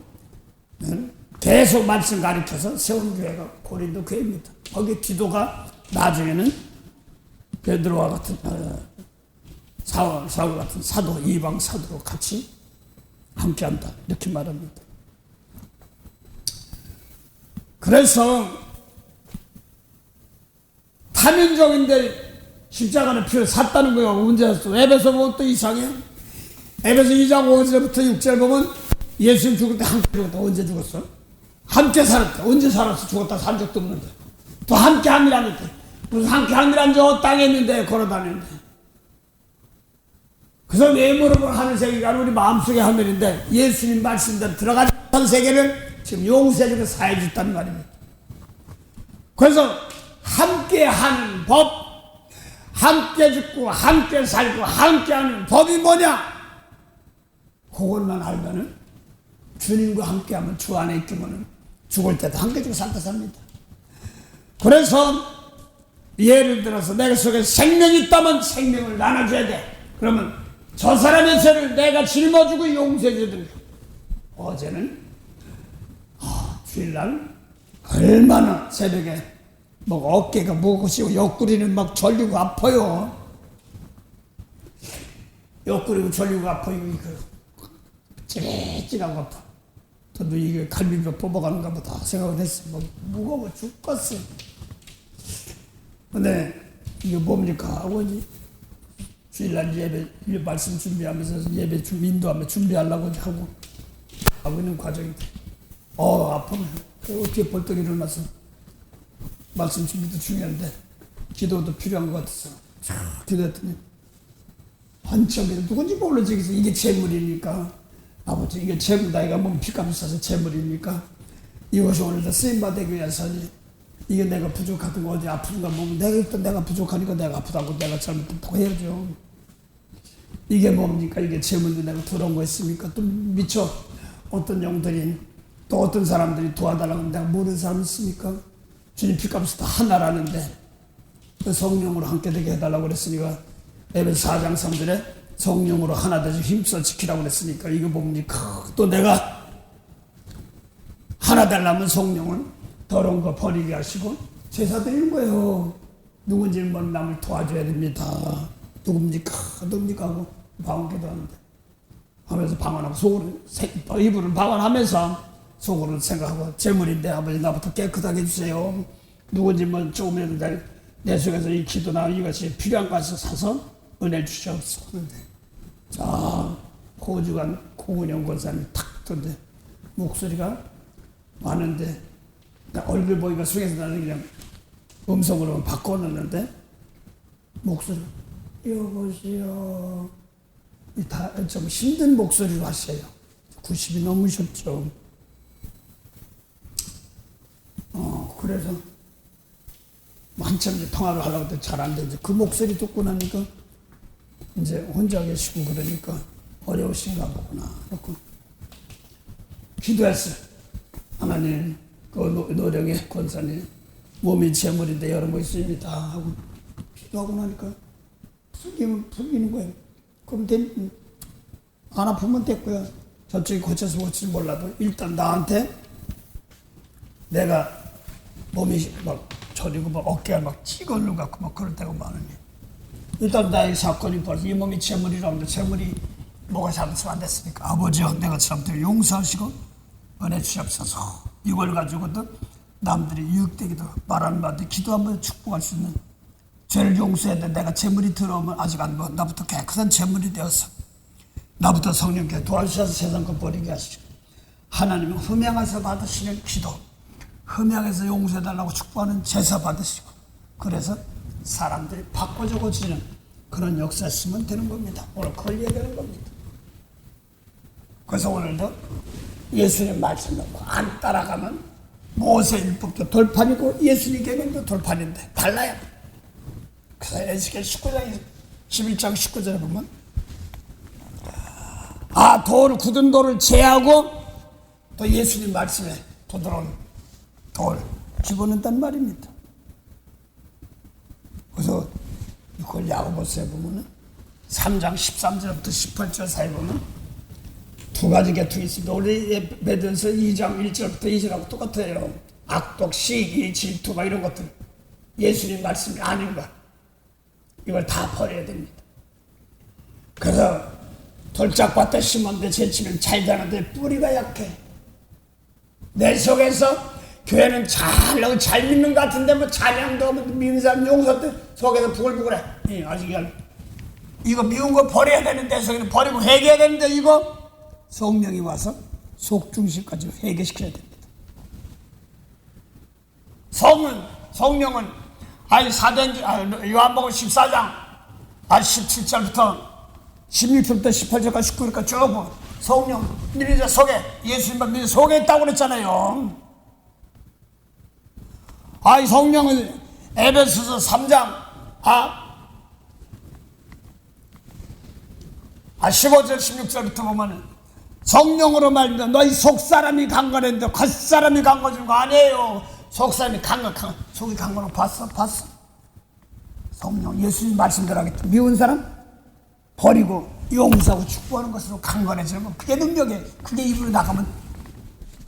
계속 말씀 가르쳐서 세운 교회가 고린도 교회입니다. 거기 디도가 나중에는 베드로와 같은 사울 같은 사도 이방 사도로 같이 함께한다 이렇게 말합니다. 그래서 타민족인데 십자가는 피를 샀다는 거예요. 언제 샀어? 에베소 보면 또 이상해요. 에베소 2장 5절부터 6절 보면 예수님 죽을 때 함께 죽었다. 언제 죽었어? 함께 살았다. 언제 살았어? 죽었다 산 적도 없는데. 또 함께 함이라는데. 무슨 함께 함이란 저 땅에 있는데 걸어다니는데. 그래서 외모로 하는 세계가 우리 마음속의 하늘인데 예수님 말씀대로 들어가는 세계를 지금 용서해주고 사해줬다는 말입니다. 그래서 함께 하는 법, 함께 죽고 함께 살고 함께 하는 법이 뭐냐? 그것만 알면은 주님과 함께 하면 주 안에 있으면 죽을 때도 함께 주고 살 때 삽니다. 그래서 예를 들어서 내 속에 생명이 있다면 생명을 나눠줘야 돼. 그러면 저 사람의 죄를 내가 짊어지고 용서해주더니 어제는 주일날 얼마나 새벽에 어깨가 무거우시고 옆구리는 막 졸리고 아파요. 옆구리고 졸리고 아파요. 이거 찌릿찌릿하고 아파. 저도 이게 갈비뼈 뽑아가는가 보다 생각을 했어요. 무거워 죽겠어. 근데 이게 뭡니까 하고 이제 주일날 예배 말씀 준비하면서 예배 인도하며 준비하려고 하고 있는 과정인데 아프네. 어떻게 벌떡 일어나서 말씀 준비도 중요한데 기도도 필요한 것 같아서 기도했더니 한참 누군지 몰라. 저기서 이게 재물이니까 아버지 이게 재물 나이가 몸 피값을 써서 재물이니까 이것이 오늘도 쓰임받기 위해서니 이게 내가 부족하던 거 어디 아픈가 보면 내가 부족하니까 내가 아프다고 내가 잘못했다고 해야죠. 이게 뭡니까? 이게 재물도 내가 들어온 거 있습니까? 또 미처 어떤 영들이 또 어떤 사람들이 도와달라고 내가 모르는 사람 있습니까? 주님 피값이 다 하나라는데 그 성령으로 함께 되게 해달라고 그랬으니까 에베소 4장 3절에 성령으로 하나 되서 힘써 지키라고 그랬으니까 이거 뭡니까? 또 내가 하나 되려면 성령은 더러운 거 버리게 하시고 제사 드리는 거예요. 누군지 남을 도와줘야 됩니다. 누굽니까 하고 방언기도 하는데 하면서 방언하고 속으로 입으로 방언하면서 속으로 생각하고 재물인데 아버지 나부터 깨끗하게 해주세요. 누군지 조금이라도 내 속에서 이 기도나 이것이 필요한 것을 사서 은혜 주시옵소서 하는데 고주간 고은영 권사님이 탁 던데 목소리가 많은데 얼굴 보기가 속에서 나는 그냥 음성으로 바꿔놓는데 목소리 여보세요 다 좀 힘든 목소리로 하세요. 90이 넘으셨죠. 그래서 한참 이제 통화를 하려고 했더니 잘 안 되지. 그 목소리 듣고 나니까 이제 혼자 계시고 그러니까 어려우신가 보구나. 그렇고 기도했어요. 하나님 그 노령의 권사님 몸이 재물인데 여러 뭐 있습니다 하고 기도하고 나니까 풀리는 거예요. 그럼 안 아프면 됐고요. 저쪽이 고쳐서 고칠지 몰라도 일단 나한테 내가 몸이 막 저리고 막 어깨가 막 찌걸려 갖고 막 그럴 때가 많으니 일단 나의 사건이 벌써 이 몸이 재물이라는데 재물이 뭐가 잘못하면 안 됐습니까? 아버지여 내가 잘못하면 용서하시고 은혜 주시옵소서. 이걸 가지고도 남들이 유익되기도 말 한마디 기도 한번 축복할 수 있는 죄를 용서해야 돼. 내가 재물이 들어오면 아직 안 먹어. 나부터 깨끗한 재물이 되어서 나부터 성령께 도와주셔서 세상 것 버리게 하시고 하나님은 흠양해서 받으시는 기도 흠양해서 용서해달라고 축복하는 제사 받으시고 그래서 사람들이 바꿔 고치는 그런 역사였으면 되는 겁니다. 오늘 그걸 얘기하는 겁니다. 그래서 오늘도 예수님 말씀 놓고 안 따라가면 모세 율법도 돌판이고 예수님 계명도 돌판인데 달라요. 그래서 에스겔 19장 11장 19절에 보면 굳은 돌을 제하고 또 예수님 말씀에 부드러운 돌 집어넣는단 말입니다. 그래서 이걸 야고보서에 보면 3장 13절부터 18절 사이에 보면 두 가지 계통이 있습니다. 우리 베드로서 2장 1절부터 2절하고 똑같아요. 악독, 시기, 질투 막 이런 것들 예수님 말씀이 아닌 것 이걸 다 버려야 됩니다. 그래서 돌짝밭에 심었는데 제치면 잘 자라는데 뿌리가 약해. 내 속에서 교회는 잘 믿는 것 같은데 뭐 찬양도 믿는 사람 용서 속에서 부글부글해. 아직 이거 미운 거 버려야 되는데 속에는 버리고 회개해야 되는데 이거 성령이 와서 속중심까지 회개시켜야 됩니다. 성령은 요한복음 14장 17절부터 16절부터 18절까지 19절까지 쭉 성령 믿는 속에 예수님만 믿는 속에 있다고 그랬잖아요. 성령은 에베소서 3장 15절 16절부터 보면 성령으로 말미암아 너희 속사람이 강건했는데 겉사람이 강건해진 거 아니에요. 속사람이 속이 간 거는 봤어? 성령 예수님 말씀대로 하겠다. 미운 사람 버리고 용서하고 축복하는 것으로 강건해지는 거. 그게 능력이에요. 그게 입으로 나가면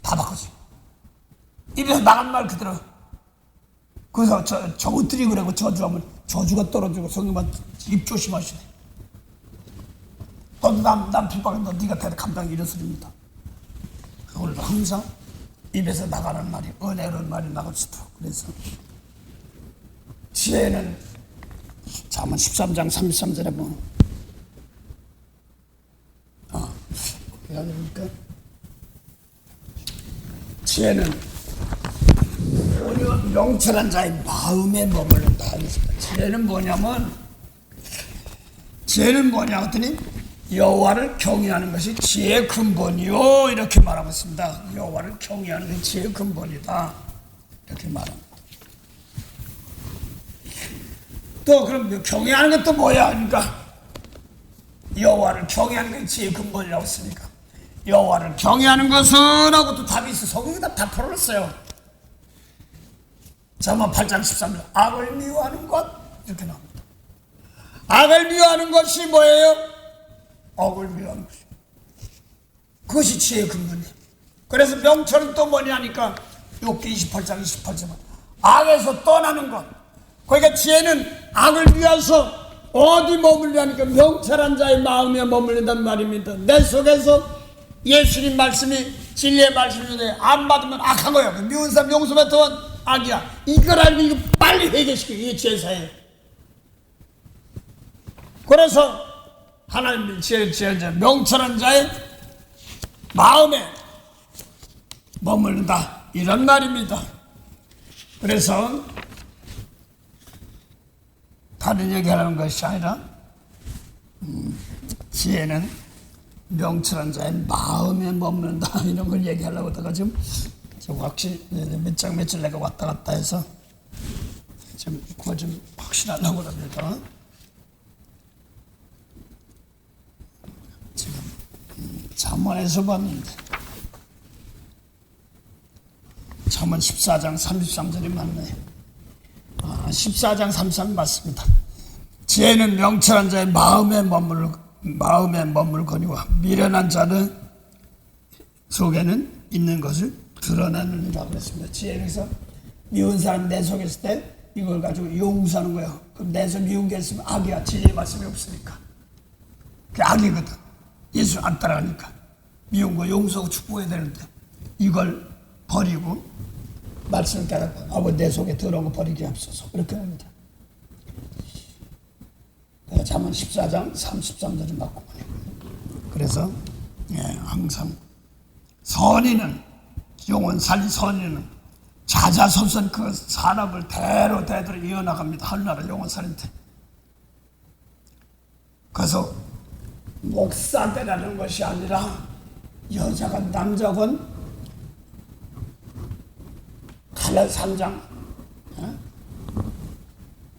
다 바꿔져요. 입에서 나간 말 그대로. 그래서 저것들이 그러고 저주하면 저주가 떨어지고 성령만 입 조심하시네. 너도 남 핍박은 너 네가 다 감당이 이런 소리입니다. 오늘도 항상 입에서 나가는 말이 은혜로운 말이 나갈 수 있도록. 그래서 지혜는 잠언 13장 33절에 보면 어떻게 하니까 지혜는 명철한 자의 마음에 머무른다. 지혜는 뭐냐면 지혜는 뭐냐 했더니 여호와를 경외하는 것이 지혜의 근본이요 이렇게 말하고 있습니다. 여호와를 경외하는 것이 지혜의 근본이다 이렇게 말합니다. 또 그럼 경외하는 것도 뭐야? 그러니까 여호와를 경외하는 것이 지혜의 근본이라고 했으니까 여호와를 경외하는 것은 하고 또 답이 있어. 성경이 다 풀어놨어요. 잠언 8장 13절 악을 미워하는 것 이렇게 나옵니다. 악을 미워하는 것이 뭐예요? 악을 미워하는 것이. 그것이 지혜의 근본이에요. 그래서 명철은 또 뭐냐니까 욥기 28장 28절 악에서 떠나는 것. 그러니까 지혜는 악을 위해서 어디 머물려니까 명철한 자의 마음에 머물린다는 말입니다. 내 속에서 예수님 말씀이 진리의 말씀인데 안 받으면 악한 거예요. 미운 사람 용서 뱉으면 악이야. 이걸 알고 이거 빨리 회개시키고 이게 제사예요. 그래서 하나님이 지혜자 명철한 자의 마음에 머무른다 이런 말입니다. 그래서 다른 얘기하는 것이 아니라 지혜는 명철한 자의 마음에 머무른다 이런 걸 얘기하려고 하다가 지금 확실히 몇 장 며칠 내가 왔다 갔다 해서 좀 그거 좀 확실하려고 합니다. 지금 잠언에서 봤는데 잠언 14장 33절이 맞네. 14장 33절 맞습니다. 지혜는 명철한 자의 마음에 머물거니와 미련한 자는 속에는 있는 것을 드러내느니라 그랬습니다. 지혜에서 미운 사람이 내 속에 있을 때 이걸 가지고 용서하는 거예요. 그럼 내 속에 미운 게 있으면 악이야. 지혜의 말씀이 없으니까. 그게 악이거든. 예수 안 따라가니까. 미운 거 용서하고 축복해야 되는데 이걸 버리고 말씀을 깨닫고 아버지 내 속에 더러운 거 버리게 없어서 그렇게 합니다. 잠언 14장 33절을 맞고 그래서 항상 선인은 영원 살린 선인은 자자손손 그 산업을 대로 이어나갑니다. 하늘나라 영원 살인데. 그래서 목사대라는 것이 아니라 여자건 남자건 갈라 3장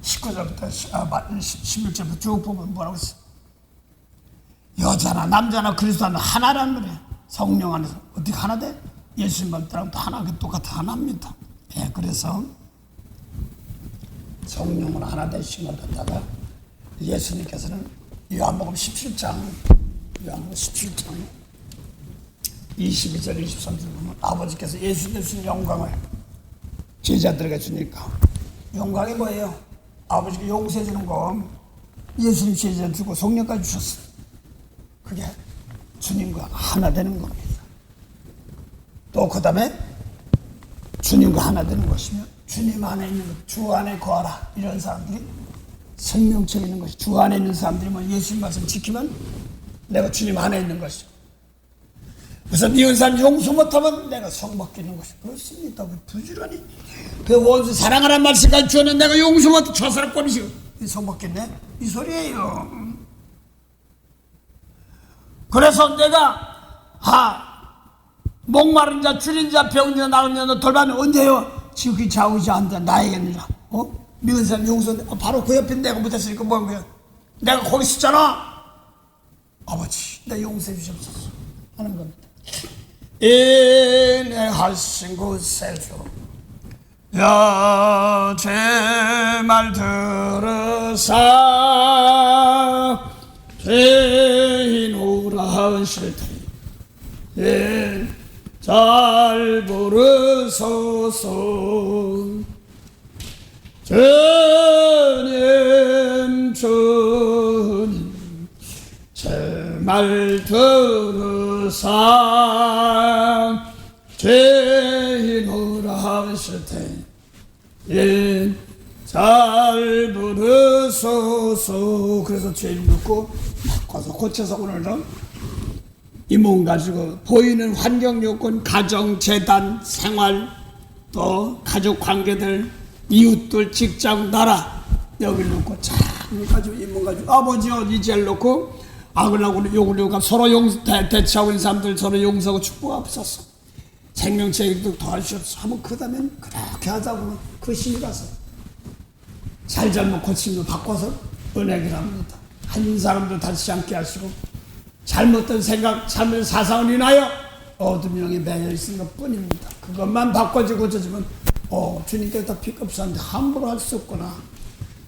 19절부터 16절부터 쭉 보면 뭐라고 했어? 여자나 남자나 그리스도는 하나라는 거예요. 성령 안에서 어떻게 하나 돼? 예수님만 따라하면 하나 똑같아 하나입니다. 그래서 성령은 하나 되심을 갖다가 예수님께서는 요한복음 17장 22절 23절 보면 아버지께서 예수님 주신 영광을 제자들에게 주니까 영광이 뭐예요? 아버지께 용서해 주는 거 예수님 제자 주고 성령까지 주셨어요. 그게 주님과 하나 되는 겁니다. 또 그 다음에 주님과 하나 되는 것이며 주님 안에 있는 것, 주 안에 거하라 이런 사람들이 생명체에 있는 것이 주 안에 있는 사람들이 뭐 예수님 말씀 지키면 내가 주님 안에 있는 것이죠. 그래서 미운 사람 용서 못하면 내가 성 먹기는 것이 그렇습니다. 부지런히 그 원수 사랑하라는 말씀까지 주었는데 내가 용서 못해 저 사람 꼴이지 성 먹겠네 이 소리예요. 그래서 내가 목마른 자 줄인 자 병든 자 나은 자 돌봐면 언제요? 지극히 좌우지 않다 나에게는라. 미운 사람 용서 바로 그 옆에 내가 못했으니까 뭐한 거야? 내가 거기 있었잖아. 아버지 내 용서해 주시옵소서 하는 겁니다. 인내하신 곳에서 야, 제 말 들으사 죄인 오라 하실 테니 잘 부르소서. 주님 주님 제 말 들으사 죄인 오라 하실 테니 잘 부르소서. 그래서 죄인 묻고 바꿔서 고쳐서 오늘은 이 몸 가지고 보이는 환경 요건, 가정, 재단, 생활, 또 가족 관계들, 이웃들, 직장, 나라 여기를 놓고 참 가지고 이 몸 가지고 아버지여 이 죄를 놓고 악을 하고 욕을 하고 서로 대치하고 있는 사람들 서로 용서하고 축복하옵소서. 생명체에도 도와주옵소서 하면 그 다음에 그렇게 하다 보면 그 힘이 가서 잘잘못 고침도 바꿔서 은혜를 합니다. 한 사람도 다치지 않게 하시고 잘못된 생각, 잘못된 사상을 인하여 어둠 영에 매여 있는 것 뿐입니다. 그것만 바꿔지고 고쳐지면 주님께 다 피값사는데 함부로 할 수 없구나.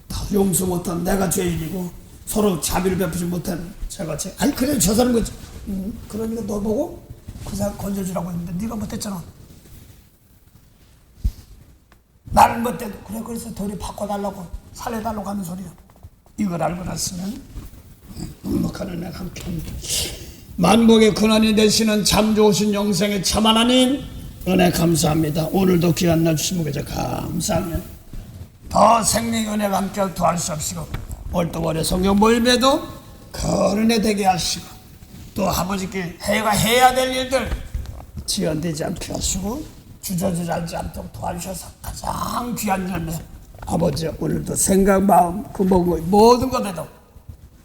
다 용서 못한 내가 죄인이고 서로 자비를 베푸지 못한 제가 아니 그래 저 사람 거지. 그러니까 너 보고 그 사람 건져주라고 했는데 네가 못했잖아. 나는 못해도 그래 그래서 덜이 바꿔달라고 살려달라고 하는 소리야. 이걸 알고 났으면 넉넉한 은혜가 함께합니다. 만복의 근원이 되시는 참 좋으신 영생의 참 하나님 은혜 감사합니다. 오늘도 귀한 날 주신 목에 감사하며 더 생명의 은혜가 함께 도와주시옵시고 월동월의 성경 모임에도 그 은혜 되게 하시고 또 아버지께 해야 될 일들 지연되지 않게 하시고 주저주저하지 않도록 도와주셔서 가장 귀한 열매 아버지 오늘도 생각, 마음, 그 모든 것에도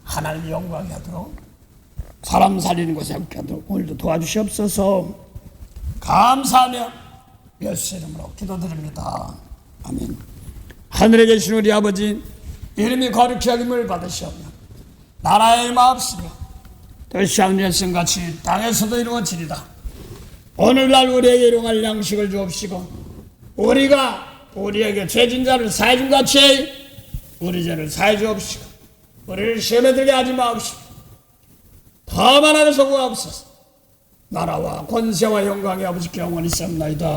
하나님 영광이 하도록 사람 살리는 것에 함께 하도록 오늘도 도와주시옵소서. 감사하며 예수 이름으로 기도드립니다. 아멘. 하늘에 계신 우리 아버지 이름이 거룩히 여김을 받으시오며 나라의 마옵시며 뜻이 하늘에서같이 땅에서도 이루어지리다. 오늘날 우리에게 일용할 양식을 주옵시고 우리가 우리에게 죄진 자를 사해 준 같이 우리 죄를 사해 주옵시고 우리를 시험에 들게 하지 마옵시고 다만 하면서 구하옵소서. 나라와 권세와 영광이 아버지께 영원히 있사옵나이다.